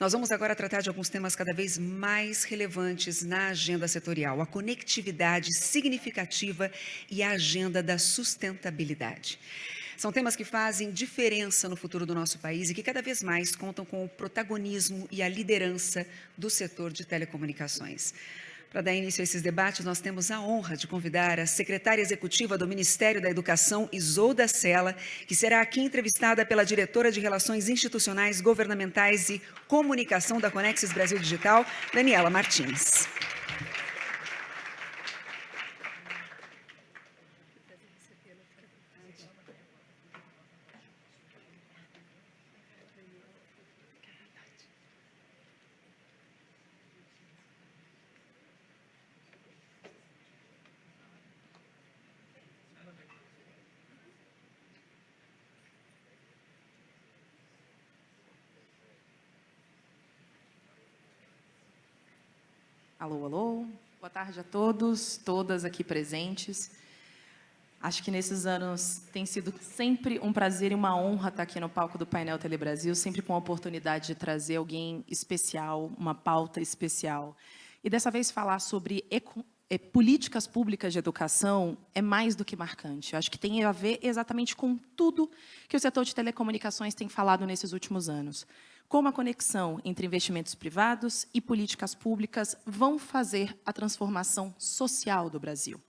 Nós vamos agora tratar de alguns temas cada vez mais relevantes na agenda setorial: a conectividade significativa e a agenda da sustentabilidade. São temas que fazem diferença no futuro do nosso país e que cada vez mais contam com o protagonismo e a liderança do setor de telecomunicações. Para dar início a esses debates, nós temos a honra de convidar a secretária executiva do Ministério da Educação, Isolda Sela, que será aqui entrevistada pela diretora de Relações Institucionais, Governamentais e Comunicação da Conexis Brasil Digital, Daniela Martins. Alô, alô. Boa tarde a todos, todas aqui presentes. Acho que nesses anos tem sido sempre um prazer e uma honra estar aqui no palco do Painel Telebrasil, sempre com a oportunidade de trazer alguém especial, uma pauta especial. E dessa vez falar sobre políticas públicas de educação é mais do que marcante. Acho que tem a ver exatamente com tudo que o setor de telecomunicações tem falado nesses últimos anos. Como a conexão entre investimentos privados e políticas públicas vão fazer a transformação social do Brasil.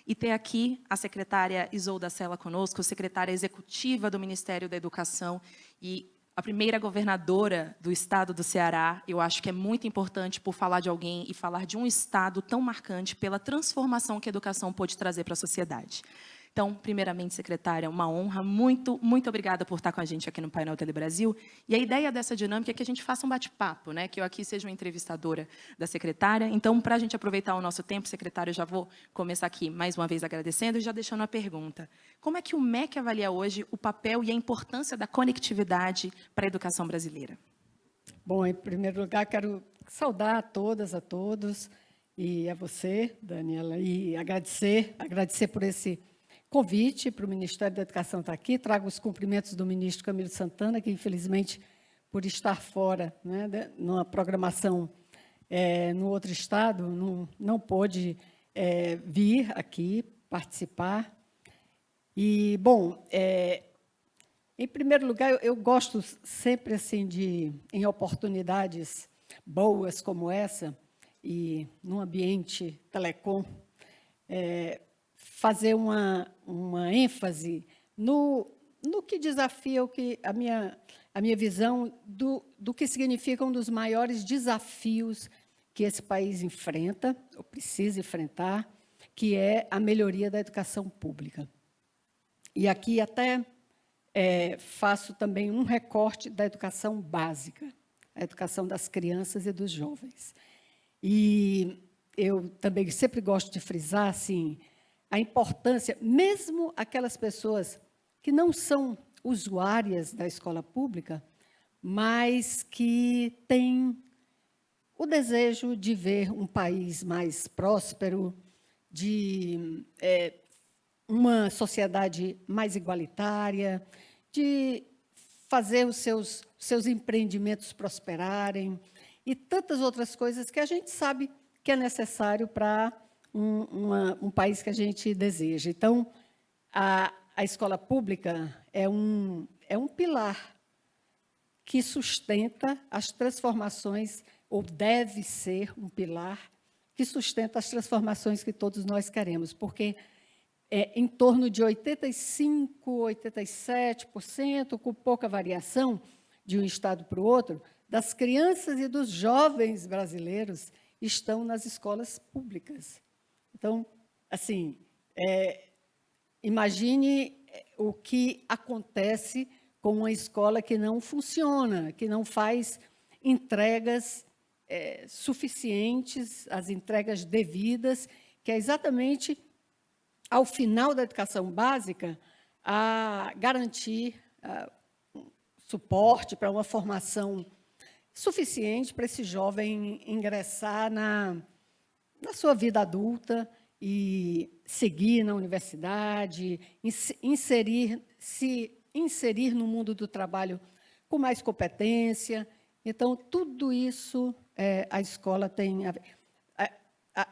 E ter aqui a secretária Isolda Sela conosco, secretária executiva do Ministério da Educação e a primeira governadora do estado do Ceará, eu acho que é muito importante por falar de alguém e falar de um estado tão marcante pela transformação que a educação pode trazer para a sociedade. Então, primeiramente, secretária, uma honra. Muito obrigada por estar com a gente aqui no Painel Telebrasil. E a ideia dessa dinâmica é que a gente faça um bate-papo, né? Que eu aqui seja uma entrevistadora da secretária. Então, para a gente aproveitar o nosso tempo, secretária, eu já vou começar aqui mais uma vez agradecendo e já deixando a pergunta. Como é que o MEC avalia hoje o papel e a importância da conectividade para a educação brasileira? Bom, em primeiro lugar, quero saudar a todas, a todos, e a você, Daniela, e agradecer por esse convite para o Ministério da Educação estar aqui. Trago os cumprimentos do ministro Camilo Santana, que, infelizmente, por estar fora, né, numa programação no outro estado, não pôde vir aqui participar. E, bom, em primeiro lugar, eu gosto sempre assim em oportunidades boas como essa, e num ambiente telecom, fazer uma ênfase no que desafia a minha visão do que significa um dos maiores desafios que esse país enfrenta, ou precisa enfrentar, que é a melhoria da educação pública. E aqui até faço também um recorte da educação básica, a educação das crianças e dos jovens. E eu também sempre gosto de frisar assim, a importância, mesmo aquelas pessoas que não são usuárias da escola pública, mas que têm o desejo de ver um país mais próspero, de uma sociedade mais igualitária, de fazer os seus empreendimentos prosperarem e tantas outras coisas que a gente sabe que é necessário para um país que a gente deseja. Então, a escola pública é um pilar que sustenta as transformações, ou deve ser um pilar que sustenta as transformações que todos nós queremos, porque em torno de 85%, 87%, com pouca variação de um estado para o outro, das crianças e dos jovens brasileiros estão nas escolas públicas. Então, assim, imagine o que acontece com uma escola que não funciona, que não faz entregas suficientes, as entregas devidas, que é exatamente, ao final da educação básica, a garantir suporte para uma formação suficiente para esse jovem ingressar na sua vida adulta e seguir na universidade, se inserir no mundo do trabalho com mais competência Então, tudo isso a escola tem a ver.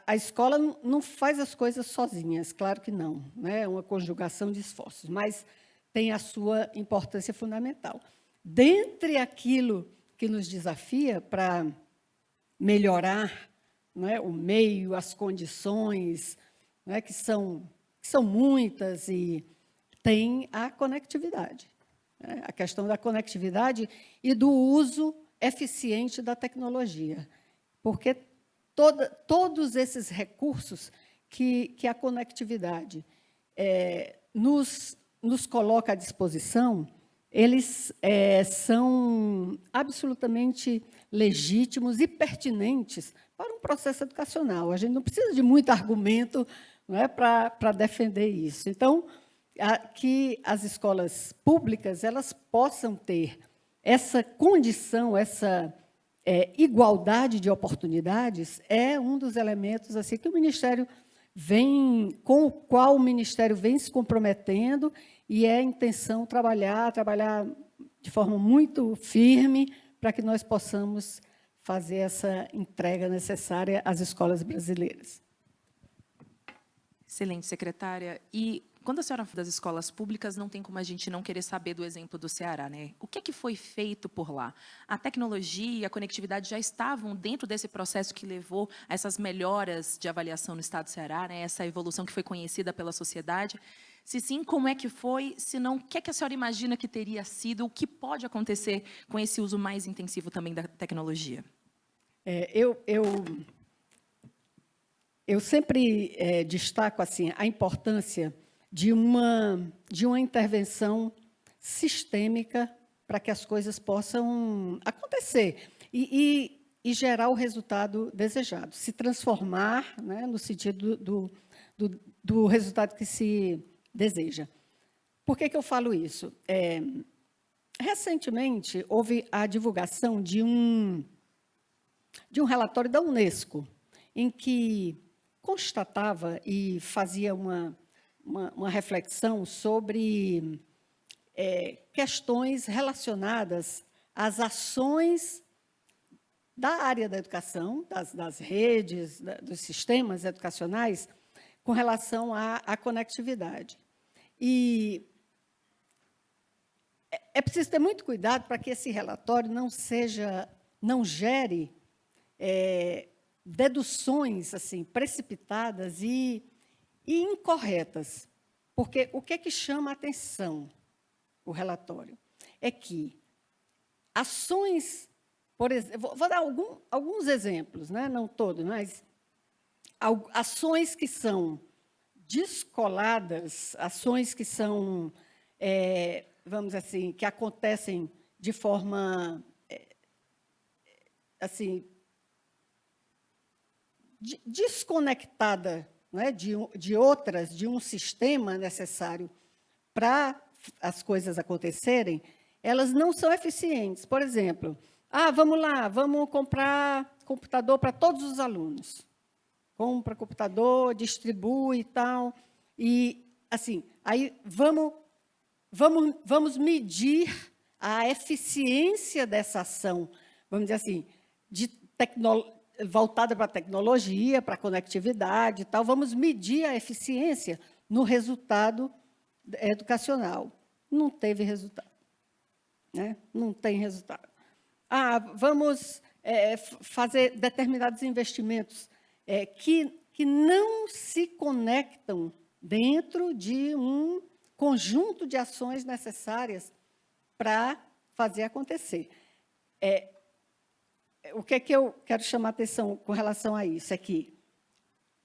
A escola não faz as coisas sozinhas, claro que não, né? É uma conjugação de esforços, mas tem a sua importância fundamental. Dentre aquilo que nos desafia para melhorar, né, o meio, as condições, né, que são muitas, e tem a conectividade, né? A questão da conectividade e do uso eficiente da tecnologia, porque todos esses recursos que a conectividade nos coloca à disposição, eles são absolutamente legítimos e pertinentes para um processo educacional. A gente não precisa de muito argumento, não é, para defender isso. Então, que as escolas públicas elas possam ter essa condição, essa igualdade de oportunidades, é um dos elementos assim que o Ministério com o qual o Ministério vem se comprometendo, e é a intenção trabalhar de forma muito firme para que nós possamos fazer essa entrega necessária às escolas brasileiras. Excelente, secretária. E quando a senhora fala das escolas públicas, não tem como a gente não querer saber do exemplo do Ceará, né? O que é que foi feito por lá? A tecnologia e a conectividade já estavam dentro desse processo que levou a essas melhoras de avaliação no estado do Ceará, né? Essa evolução que foi conhecida pela sociedade? Se sim, como é que foi? Se não, o que é que a senhora imagina que teria sido? O que pode acontecer com esse uso mais intensivo também da tecnologia? Eu sempre destaco assim a importância de uma intervenção sistêmica para que as coisas possam acontecer e gerar o resultado desejado, se transformar, né, no sentido do resultado que se deseja. Por que eu falo isso? Recentemente, houve a divulgação de um relatório da Unesco, em que constatava e fazia uma reflexão sobre questões relacionadas às ações da área da educação, das redes, dos sistemas educacionais, com relação à conectividade. E é preciso ter muito cuidado para que esse relatório não gere deduções assim precipitadas e incorretas, porque o que chama a atenção o relatório é que ações, por exemplo, vou dar alguns exemplos, né? Não todos, mas ações que são descoladas, ações que são, vamos dizer assim, que acontecem de forma assim desconectada, né, de outras, de um sistema necessário para as coisas acontecerem, elas não são eficientes. Por exemplo, vamos lá, vamos comprar computador para todos os alunos. Compra computador, distribui e tal. E, assim, aí vamos medir a eficiência dessa ação, vamos dizer assim, voltada para a tecnologia, para a conectividade e tal, vamos medir a eficiência no resultado educacional. Não teve resultado, né? Não tem resultado. Vamos fazer determinados investimentos que não se conectam dentro de um conjunto de ações necessárias para fazer acontecer. O que é que eu quero chamar a atenção com relação a isso? É que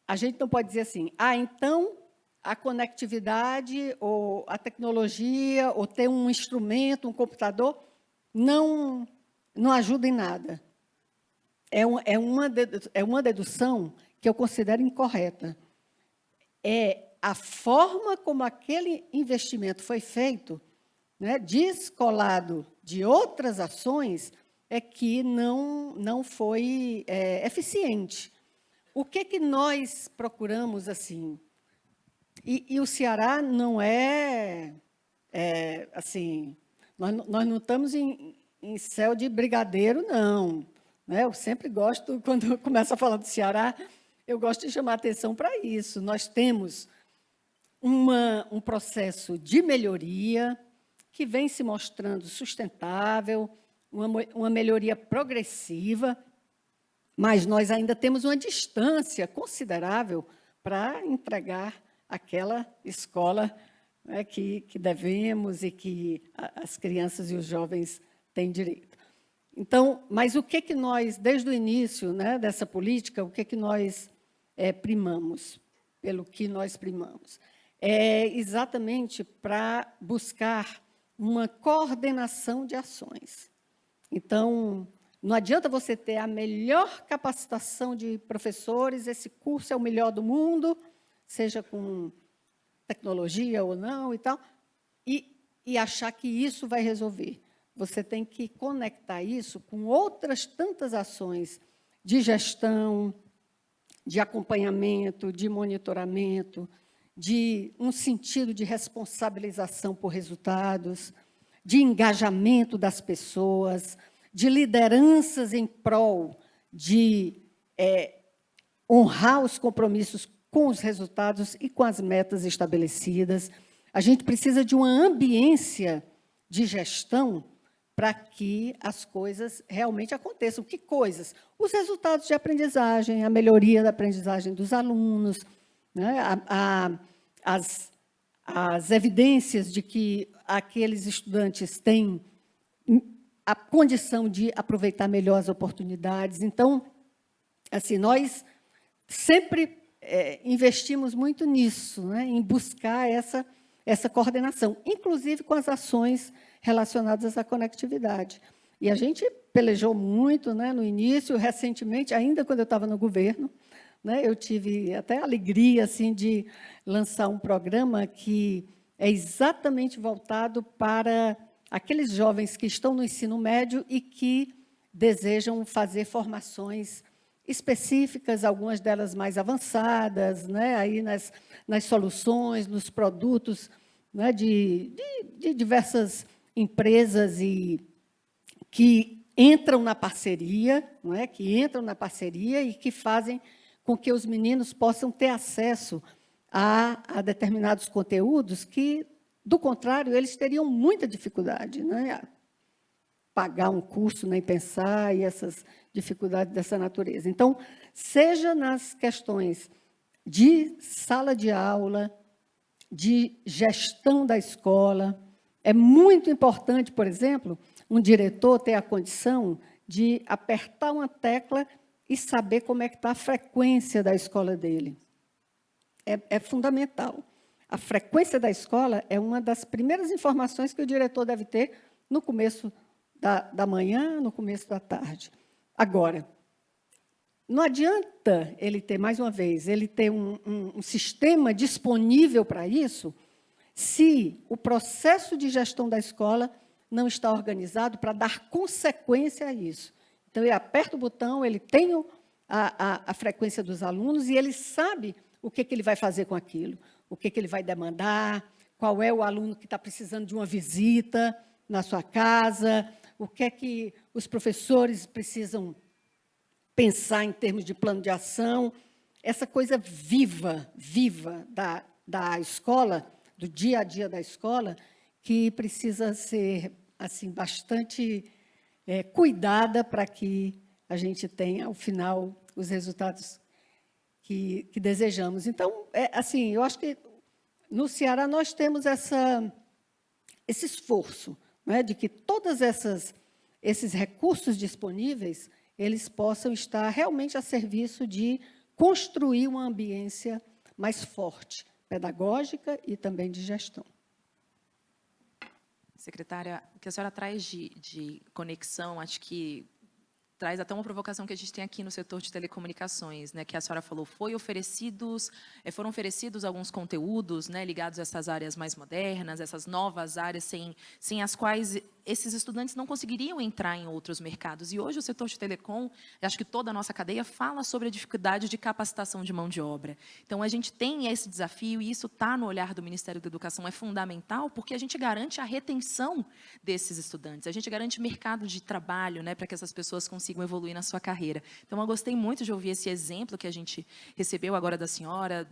a gente não pode dizer assim, então a conectividade ou a tecnologia ou ter um instrumento, um computador, não ajuda em nada. É uma dedução que eu considero incorreta. É a forma como aquele investimento foi feito, né, descolado de outras ações, é que não foi eficiente. O que nós procuramos assim? E o Ceará não assim, nós não estamos em em céu de brigadeiro, não. Né? Eu sempre gosto, quando eu começo a falar do Ceará, eu gosto de chamar atenção para isso. Nós temos um processo de melhoria que vem se mostrando sustentável, uma melhoria progressiva, mas nós ainda temos uma distância considerável para entregar aquela escola, né, que devemos e que as crianças e os jovens têm direito. Então, mas o que nós, desde o início, né, dessa política, o que nós primamos, pelo que nós primamos? É exatamente para buscar uma coordenação de ações. Então, não adianta você ter a melhor capacitação de professores, esse curso é o melhor do mundo, seja com tecnologia ou não e tal, e achar que isso vai resolver. Você tem que conectar isso com outras tantas ações de gestão, de acompanhamento, de monitoramento, de um sentido de responsabilização por resultados, de engajamento das pessoas, de lideranças em prol de honrar os compromissos com os resultados e com as metas estabelecidas. A gente precisa de uma ambiência de gestão para que as coisas realmente aconteçam. Que coisas? Os resultados de aprendizagem, a melhoria da aprendizagem dos alunos, né? As evidências de que aqueles estudantes têm a condição de aproveitar melhor as oportunidades. Então, assim, nós sempre investimos muito nisso, né, em buscar essa coordenação, inclusive com as ações relacionadas à conectividade. E a gente pelejou muito, né, no início, recentemente, ainda quando eu estava no governo, né, eu tive até a alegria assim, de lançar um programa que é exatamente voltado para aqueles jovens que estão no ensino médio e que desejam fazer formações específicas, algumas delas mais avançadas, né, aí nas soluções, nos produtos, né, de diversas empresas que entram na parceria, não é? Que entram na parceria e que fazem com que os meninos possam ter acesso a determinados conteúdos que, do contrário, eles teriam muita dificuldade, né? Pagar um curso, nem pensar, e essas dificuldades dessa natureza. Então, seja nas questões de sala de aula, de gestão da escola, é muito importante, por exemplo, um diretor ter a condição de apertar uma tecla e saber como é que está a frequência da escola dele. É fundamental. A frequência da escola é uma das primeiras informações que o diretor deve ter no começo da manhã, no começo da tarde. Agora, não adianta ele ter, mais uma vez, ele ter um sistema disponível para isso, se o processo de gestão da escola não está organizado para dar consequência a isso. Então, ele aperta o botão, ele tem a frequência dos alunos e ele sabe o que ele vai fazer com aquilo, o que ele vai demandar, qual é o aluno que está precisando de uma visita na sua casa, o que é que os professores precisam pensar em termos de plano de ação. Essa coisa viva da escola, do dia a dia da escola, que precisa ser assim, bastante cuidada para que a gente tenha, ao final, os resultados que desejamos. Então, assim, eu acho que no Ceará nós temos esse esforço, né, de que todos esses recursos disponíveis eles possam estar realmente a serviço de construir uma ambiência mais forte, pedagógica e também de gestão. Secretária, o que a senhora traz de conexão, acho que traz até uma provocação que a gente tem aqui no setor de telecomunicações, né, que a senhora falou, foram oferecidos alguns conteúdos, né, ligados a essas áreas mais modernas, essas novas áreas sem as quais esses estudantes não conseguiriam entrar em outros mercados. E hoje o setor de telecom, acho que toda a nossa cadeia fala sobre a dificuldade de capacitação de mão de obra. Então, a gente tem esse desafio, e isso está no olhar do Ministério da Educação, é fundamental, porque a gente garante a retenção desses estudantes, a gente garante mercado de trabalho, né, para que essas pessoas consigam evoluir na sua carreira. Então, eu gostei muito de ouvir esse exemplo que a gente recebeu agora da senhora,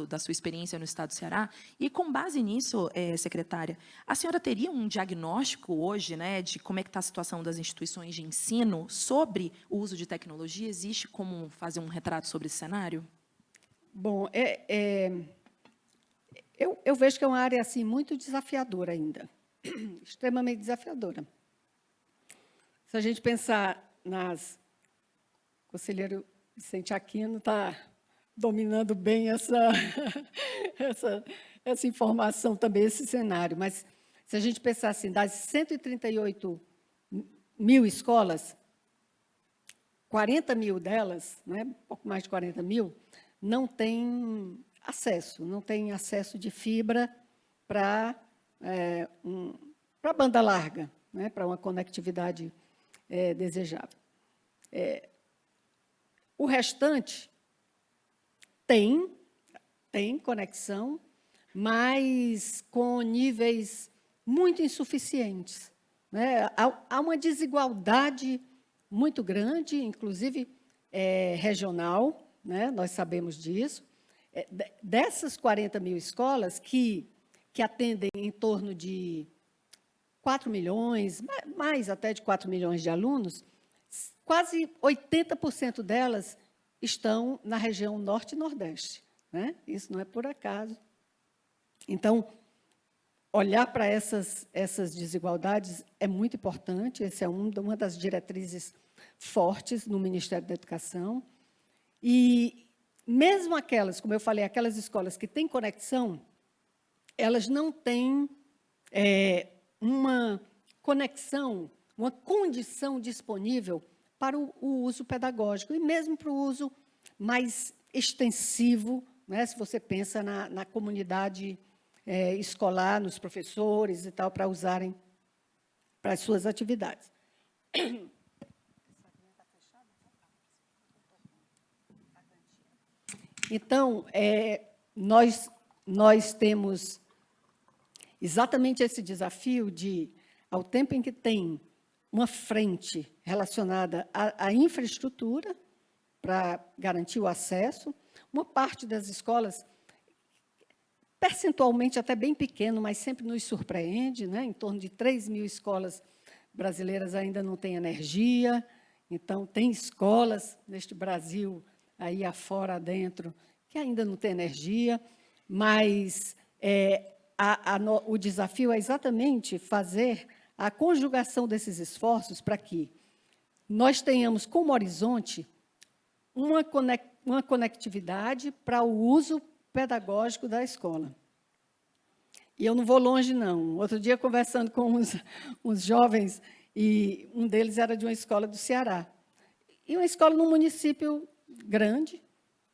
da sua experiência no estado do Ceará, e com base nisso, secretária, a senhora teria um diagnóstico hoje, né, de como é que está a situação das instituições de ensino sobre o uso de tecnologia? Existe como fazer um retrato sobre esse cenário? Bom, eu vejo que é uma área assim, muito desafiadora ainda, extremamente desafiadora. Se a gente pensar nas... O conselheiro Vicente Aquino está dominando bem essa informação também, esse cenário, mas se a gente pensar assim, das 138 mil escolas, 40 mil delas, né, um pouco mais de 40 mil, não têm acesso de fibra para banda larga, né, para uma conectividade desejável. O restante tem conexão, mas com níveis muito insuficientes, né? Há uma desigualdade muito grande, inclusive regional, né? Nós sabemos disso. Dessas 40 mil escolas que atendem em torno de 4 milhões, mais até de 4 milhões de alunos, quase 80% delas estão na região norte e nordeste, né? Isso não é por acaso. Então, olhar para essas desigualdades é muito importante, essa é uma das diretrizes fortes no Ministério da Educação. E, mesmo aquelas, como eu falei, aquelas escolas que têm conexão, elas não têm uma conexão, uma condição disponível para o uso pedagógico, e mesmo para o uso mais extensivo, né, se você pensa na comunidade escolar, nos professores e tal, para usarem para as suas atividades. Então, nós temos exatamente esse desafio de, ao tempo em que tem uma frente relacionada à infraestrutura para garantir o acesso, uma parte das escolas, percentualmente até bem pequeno, mas sempre nos surpreende, né? Em torno de 3 mil escolas brasileiras ainda não têm energia, então tem escolas neste Brasil, aí afora, dentro, que ainda não têm energia, mas o desafio é exatamente fazer a conjugação desses esforços para que nós tenhamos como horizonte uma conectividade para o uso pedagógico da escola. E eu não vou longe, não. Outro dia, conversando com uns jovens, e um deles era de uma escola do Ceará. E uma escola num município grande,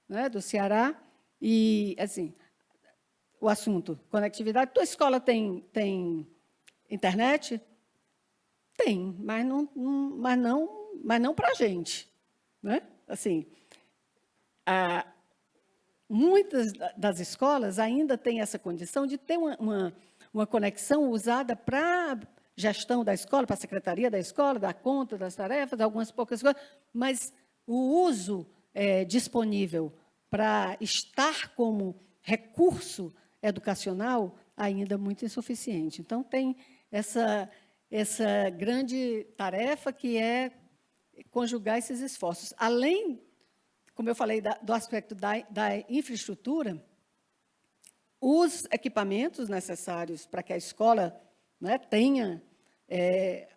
né, do Ceará, e, assim, o assunto, conectividade. Tua escola tem internet? Tem, mas não para a gente, né? Assim, muitas das escolas ainda têm essa condição de ter uma conexão usada para a gestão da escola, para a secretaria da escola, dar conta das tarefas, algumas poucas coisas, mas o uso disponível para estar como recurso educacional ainda muito insuficiente. Então, tem essa grande tarefa que é conjugar esses esforços. Além, como eu falei, do aspecto da infraestrutura, os equipamentos necessários para que a escola, né, tenha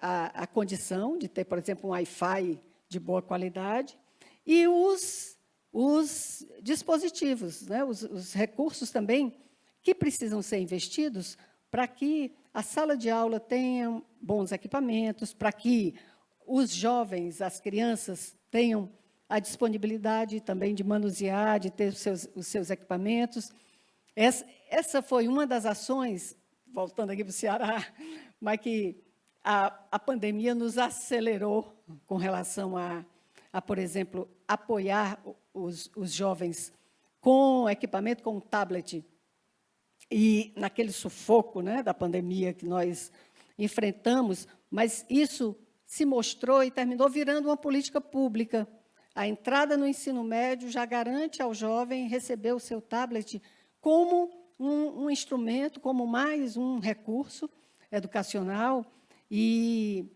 a condição de ter, por exemplo, um Wi-Fi de boa qualidade, e os dispositivos, né, os recursos também que precisam ser investidos para que a sala de aula tenha bons equipamentos, para que os jovens, as crianças, tenham a disponibilidade também de manusear, de ter os seus equipamentos. Essa foi uma das ações, voltando aqui para o Ceará, mas que a pandemia nos acelerou com relação por exemplo, apoiar os jovens com equipamento, com tablet, e naquele sufoco, né, da pandemia que nós enfrentamos, mas isso se mostrou e terminou virando uma política pública. A entrada no ensino médio já garante ao jovem receber o seu tablet como um instrumento, como mais um recurso educacional. E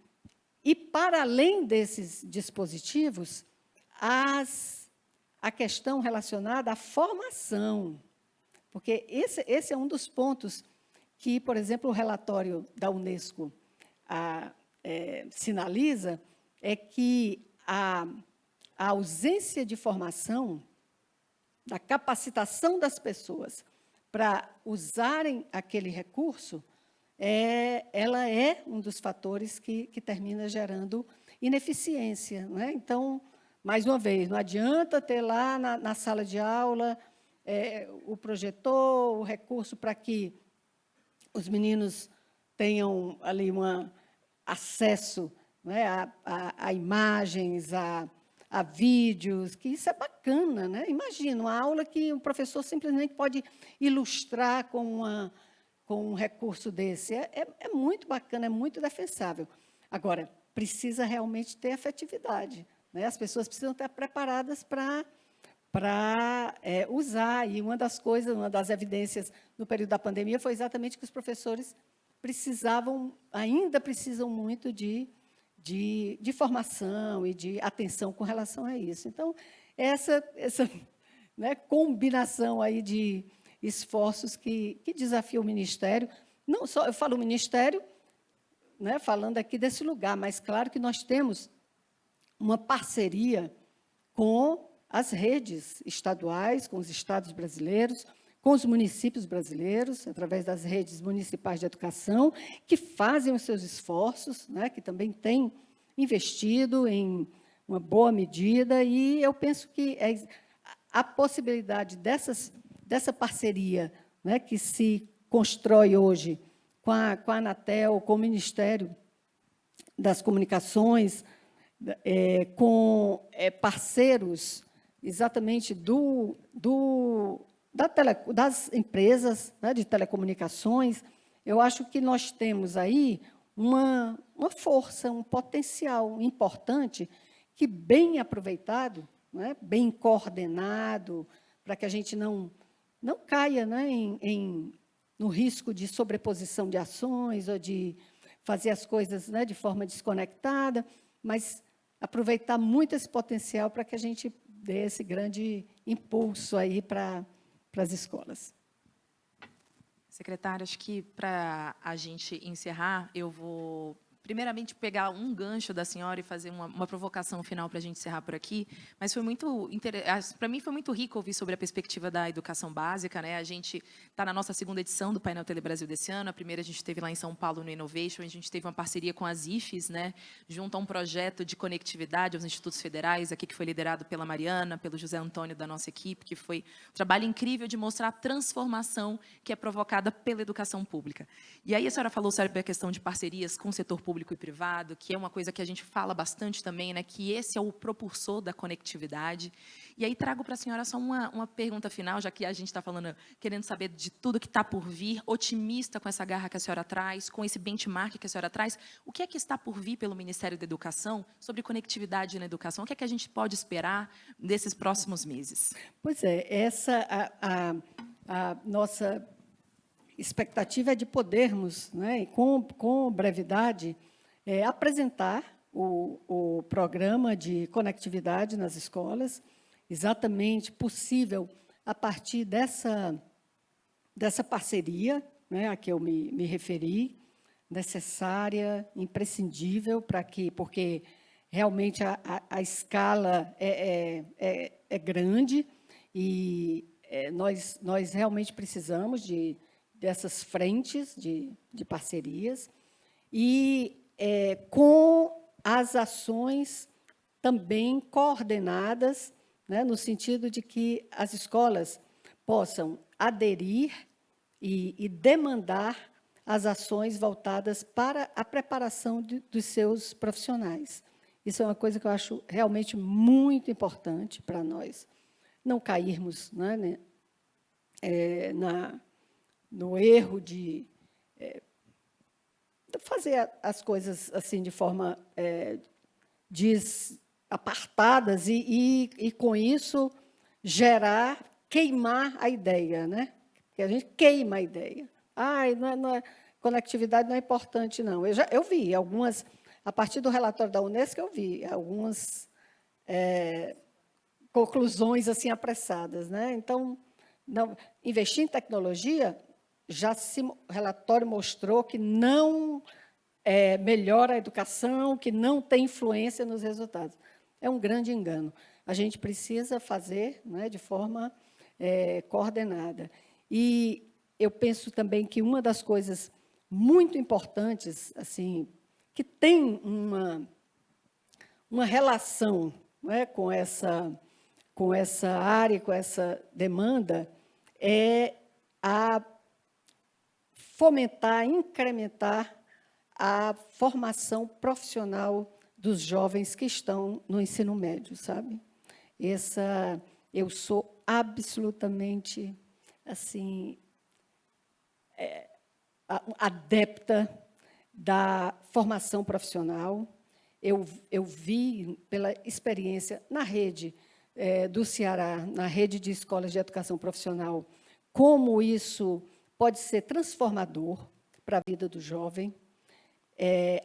para além desses dispositivos, a questão relacionada à formação, porque esse é um dos pontos que, por exemplo, o relatório da Unesco sinaliza, é que a ausência de formação, da capacitação das pessoas para usarem aquele recurso, ela é um dos fatores que termina gerando ineficiência, né? Então, mais uma vez, não adianta ter lá na sala de aula o projetor, o recurso para que os meninos tenham ali acesso, né, a imagens, a vídeos, que isso é bacana, né? Imagina, uma aula que o professor simplesmente pode ilustrar com um recurso desse. É muito bacana, é muito defensável. Agora, precisa realmente ter afetividade, né? As pessoas precisam estar preparadas para usar. E uma das evidências no período da pandemia foi exatamente que os professores ainda precisam muito de formação e de atenção com relação a isso. Então, essa né, combinação aí de esforços que desafia o Ministério, não só, eu falo Ministério, né, falando aqui desse lugar, mas claro que nós temos uma parceria com as redes estaduais, com os estados brasileiros, com os municípios brasileiros, através das redes municipais de educação, que fazem os seus esforços, né, que também têm investido em uma boa medida, e eu penso que a possibilidade dessa parceria, né, que se constrói hoje com a Anatel, com o Ministério das Comunicações, com parceiros exatamente das empresas, né, de telecomunicações, eu acho que nós temos aí uma força, um potencial importante que, bem aproveitado, né, bem coordenado, para que a gente não caia, né, no risco de sobreposição de ações ou de fazer as coisas, né, de forma desconectada, mas aproveitar muito esse potencial para que a gente dê esse grande impulso aí para as escolas. Secretária, acho que para a gente encerrar, eu vou primeiramente pegar um gancho da senhora e fazer uma provocação final para a gente encerrar por aqui, mas foi muito para mim foi muito rico ouvir sobre a perspectiva da educação básica, né? A gente está na nossa segunda edição do Painel Telebrasil desse ano. A primeira a gente teve lá em São Paulo no Innovation, a gente teve uma parceria com as IFES, né, junto a um projeto de conectividade aos institutos federais, aqui que foi liderado pela Mariana, pelo José Antônio da nossa equipe, que foi um trabalho incrível de mostrar a transformação que é provocada pela educação pública. E aí a senhora falou sobre a questão de parcerias com o setor público e privado, que é uma coisa que a gente fala bastante também, né, que esse é o propulsor da conectividade. E aí trago para a senhora só uma pergunta final, já que a gente está falando, querendo saber de tudo que está por vir, otimista com essa garra que a senhora traz, com esse benchmark que a senhora traz. O que é que está por vir pelo Ministério da Educação sobre conectividade na educação? O que é que a gente pode esperar desses próximos meses? Pois é, essa a nossa expectativa é de podermos, né, com brevidade, apresentar o programa de conectividade nas escolas, exatamente possível a partir dessa parceria, né, a que eu me referi, necessária, imprescindível, porque realmente a escala é grande e nós realmente precisamos dessas frentes de parcerias e com as ações também coordenadas, né, no sentido de que as escolas possam aderir e demandar as ações voltadas para a preparação dos seus profissionais. Isso é uma coisa que eu acho realmente muito importante para nós. Não cairmos, né, no erro de fazer as coisas assim de forma apartadas e, com isso, queimar a ideia, né? Porque a gente queima a ideia. Conectividade não é importante, não. Eu vi algumas, a partir do relatório da Unesco, eu vi algumas conclusões assim apressadas, né? Então, investir em tecnologia, o relatório mostrou que não melhora a educação, que não tem influência nos resultados. É um grande engano. A gente precisa fazer, né, de forma coordenada. E eu penso também que uma das coisas muito importantes, assim, que tem uma relação, né, com essa área, com essa demanda, é a fomentar, incrementar a formação profissional dos jovens que estão no ensino médio, sabe? Eu sou absolutamente, assim, adepta da formação profissional. Eu vi, pela experiência na rede do Ceará, na rede de escolas de educação profissional, como isso pode ser transformador para a vida do jovem.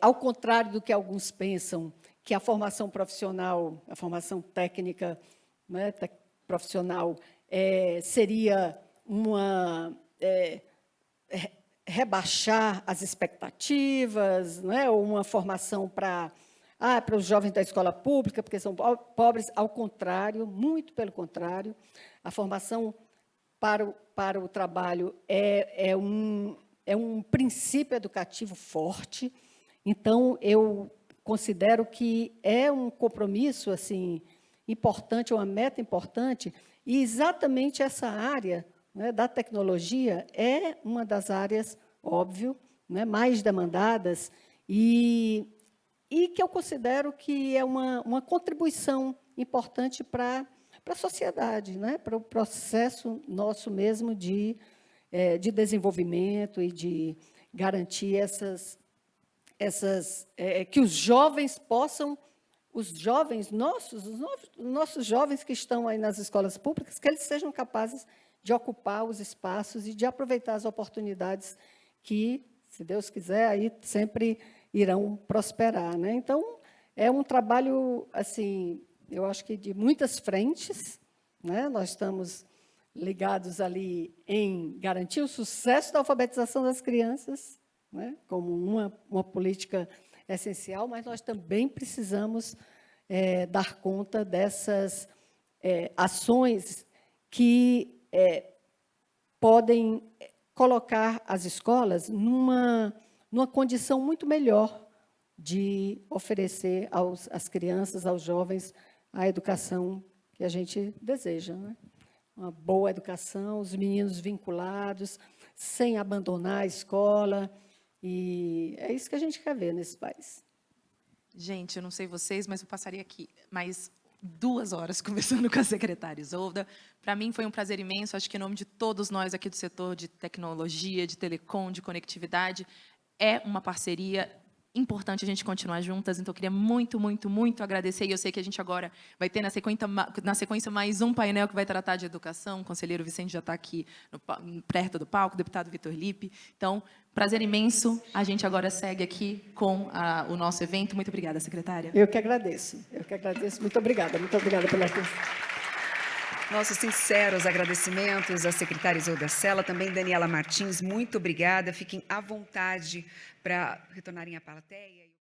Ao contrário do que alguns pensam, que a formação profissional, a formação técnica, né, profissional, seria rebaixar as expectativas, né, ou uma formação para os jovens da escola pública, porque são pobres. Ao contrário, muito pelo contrário, a formação para o trabalho é um princípio educativo forte. Então, eu considero que é um compromisso assim importante, uma meta importante, e exatamente essa área, né, da tecnologia é uma das áreas, óbvio, né, mais demandadas e que eu considero que é uma contribuição importante para a sociedade, né, para o processo nosso mesmo de desenvolvimento e de garantir que os jovens possam, os nossos jovens que estão aí nas escolas públicas, que eles sejam capazes de ocupar os espaços e de aproveitar as oportunidades que, se Deus quiser, aí sempre irão prosperar, né? Então, é um trabalho, assim, eu acho que de muitas frentes, né? Nós estamos ligados ali em garantir o sucesso da alfabetização das crianças, né, como uma política essencial, mas nós também precisamos dar conta dessas ações que podem colocar as escolas numa condição muito melhor de oferecer às crianças, aos jovens, a educação que a gente deseja, né? Uma boa educação, os meninos vinculados, sem abandonar a escola, e é isso que a gente quer ver nesse país. Gente, eu não sei vocês, mas eu passaria aqui mais 2 horas conversando com a secretária Isolda. Para mim foi um prazer imenso, acho que em nome de todos nós aqui do setor de tecnologia, de telecom, de conectividade, é uma parceria importante a gente continuar juntas, então eu queria muito, muito, muito agradecer, e eu sei que a gente agora vai ter na sequência mais um painel que vai tratar de educação, o conselheiro Vicente já está aqui perto do palco, o deputado Vitor Lippe, então, prazer imenso, a gente agora segue aqui com o nosso evento. Muito obrigada, secretária. Eu que agradeço, muito obrigada pela atenção. Nossos sinceros agradecimentos à secretária Isolda Sela, também Daniela Martins, muito obrigada. Fiquem à vontade para retornarem à plateia.